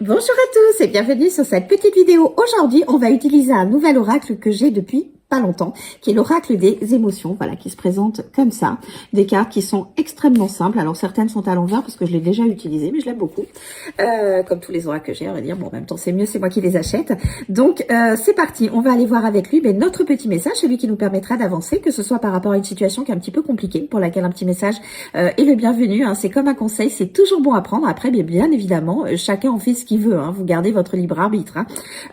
Bonjour à tous et bienvenue sur cette petite vidéo. Aujourd'hui, on va utiliser un nouvel oracle que j'ai depuis pas longtemps, qui est l'oracle des émotions, voilà, qui se présente comme ça. Des cartes qui sont extrêmement simples. Alors certaines sont à l'envers parce que je l'ai déjà utilisé, mais je l'aime beaucoup. Comme tous les oracles que j'ai, on va dire. Bon, en même temps, c'est mieux, c'est moi qui les achète. Donc, c'est parti. On va aller voir avec lui notre petit message, celui qui nous permettra d'avancer, que ce soit par rapport à une situation qui est un petit peu compliquée, pour laquelle un petit message est le bienvenu. Hein. C'est comme un conseil, c'est toujours bon à prendre. Après, bien évidemment, chacun en fait ce qu'il veut. Hein. Vous gardez votre libre arbitre.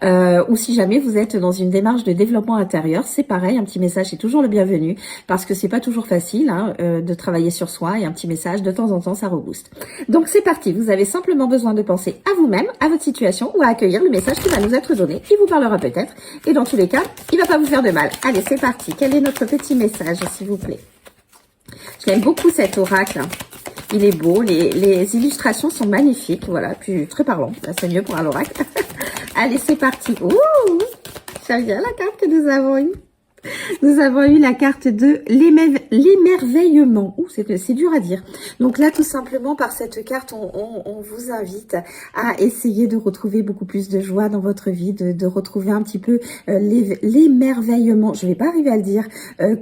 Hein. Ou si jamais vous êtes dans une démarche de développement intérieur, c'est pareil, un petit message est toujours le bienvenu parce que c'est pas toujours facile de travailler sur soi et un petit message de temps en temps ça rebooste. Donc c'est parti, vous avez simplement besoin de penser à vous-même, à votre situation ou à accueillir le message qui va nous être donné. Il vous parlera peut-être et dans tous les cas, il va pas vous faire de mal. Allez, c'est parti. Quel est notre petit message, s'il vous plaît? Je l'aime beaucoup cet oracle. Il est beau, les illustrations sont magnifiques, voilà, puis très parlant. C'est mieux pour un oracle. Allez, c'est parti. Ouh, j'aime bien la carte que nous avons eue. Nous avons eu la carte de l'émerveillement. Ouh, c'est dur à dire. Donc là, tout simplement, par cette carte, on vous invite à essayer de retrouver beaucoup plus de joie dans votre vie, de retrouver un petit peu l'émerveillement, je vais pas arriver à le dire,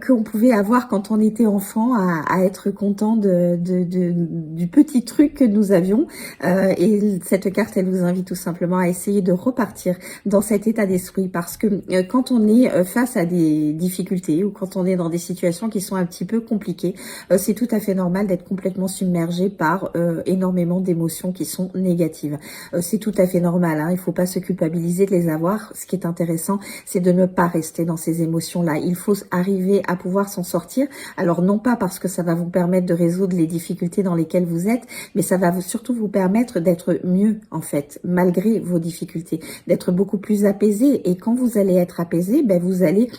qu'on pouvait avoir quand on était enfant, à être content du petit truc que nous avions. Et cette carte, elle vous invite tout simplement à essayer de repartir dans cet état d'esprit parce que quand on est face à des difficultés ou quand on est dans des situations qui sont un petit peu compliquées, c'est tout à fait normal d'être complètement submergé par énormément d'émotions qui sont négatives. C'est tout à fait normal, hein, il faut pas se culpabiliser de les avoir. Ce qui est intéressant, c'est de ne pas rester dans ces émotions-là. Il faut arriver à pouvoir s'en sortir. Alors non pas parce que ça va vous permettre de résoudre les difficultés dans lesquelles vous êtes, mais ça va surtout vous permettre d'être mieux en fait, malgré vos difficultés, d'être beaucoup plus apaisé. Et quand vous allez être apaisé, vous allez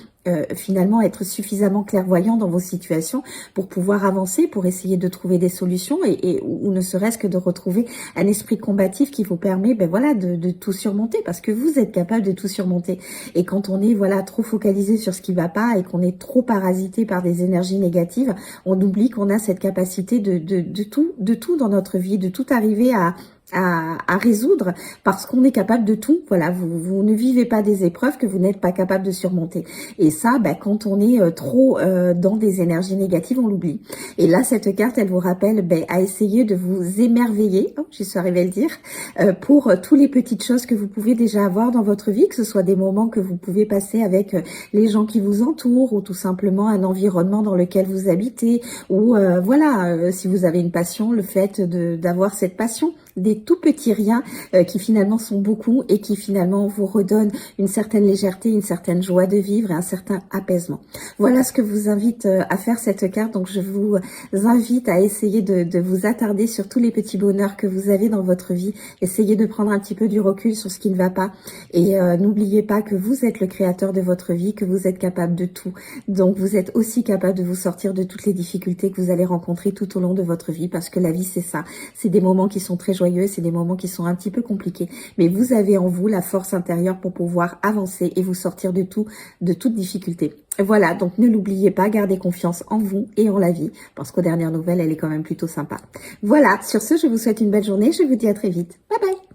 finalement être suffisamment clairvoyant dans vos situations pour pouvoir avancer, pour essayer de trouver des solutions ou ne serait-ce que de retrouver un esprit combatif qui vous permet voilà, de tout surmonter parce que vous êtes capable de tout surmonter. Et quand on est voilà trop focalisé sur ce qui va pas et qu'on est trop parasité par des énergies négatives, on oublie qu'on a cette capacité de tout dans notre vie, de tout arriver à résoudre parce qu'on est capable de tout. Voilà, vous ne vivez pas des épreuves que vous n'êtes pas capable de surmonter. Et ça, quand on est trop dans des énergies négatives, on l'oublie. Et là, cette carte, elle vous rappelle à essayer de vous émerveiller, j'y suis arrivée à le dire, pour toutes les petites choses que vous pouvez déjà avoir dans votre vie, que ce soit des moments que vous pouvez passer avec les gens qui vous entourent ou tout simplement un environnement dans lequel vous habitez ou voilà, si vous avez une passion, le fait d'avoir cette passion, des tout petits riens qui finalement sont beaucoup et qui finalement vous redonnent une certaine légèreté, une certaine joie de vivre et un certain apaisement. Voilà ce que vous invite à faire cette carte. Donc je vous invite à essayer de vous attarder sur tous les petits bonheurs que vous avez dans votre vie. Essayez de prendre un petit peu du recul sur ce qui ne va pas et n'oubliez pas que vous êtes le créateur de votre vie, que vous êtes capable de tout. Donc vous êtes aussi capable de vous sortir de toutes les difficultés que vous allez rencontrer tout au long de votre vie parce que la vie c'est ça. C'est des moments qui sont très joyeux, c'est des moments qui sont un petit peu compliqués, mais vous avez en vous la force intérieure pour pouvoir avancer et vous sortir de toute difficulté. Voilà, donc ne l'oubliez pas, gardez confiance en vous et en la vie, parce qu'aux dernières nouvelles, elle est quand même plutôt sympa. Voilà, sur ce, je vous souhaite une belle journée, je vous dis à très vite. Bye bye.